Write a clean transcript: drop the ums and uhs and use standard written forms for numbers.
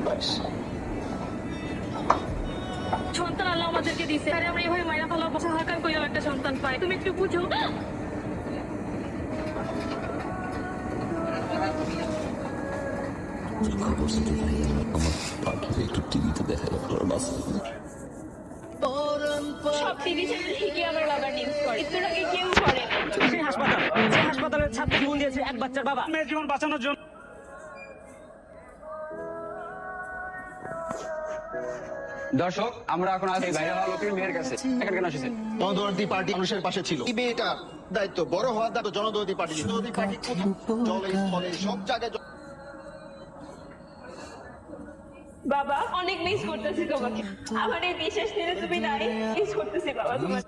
পারিস। সন্তান আল্লাহ আমাদেরকে দিছে, আরে আমরা এভাবে মাইরা ফেলা হাকান কইরাও একটা সন্তান পাই, তুমি একটু বুঝো। খবর শুনতে পাই আমার পার্টিতে একটু টিভিতে দেখাই সব টিভি চ্যানেল ঠিকই আমার বাবার নিউজ করে, একটু আগে কেউ করে না। সেই হাসপাতাল, যে হাসপাতালের ছাত্র জীবন দিয়েছে এক বাচ্চার বাবা, মেয়ের জীবন বাঁচানোর জন্য। দর্শক, আমরা এখন আছি বাইরে হওয়া লোকের মেয়ের কাছে। এখানে কেন এসেছেন? জনদরদি পার্টি মানুষের পাশে ছিল। এই মেয়েটার দায়িত্ব, বড় হওয়ার দায়িত্ব জনদরদি পার্টি। জনদরদি পার্টি জলে স্থলে সব জায়গায় বাবা অনেক মিস করতেছি তোমাকে, আমার এই বিশেষ দিনে তুমি নাই, মিস করতেছি বাবা তোমার।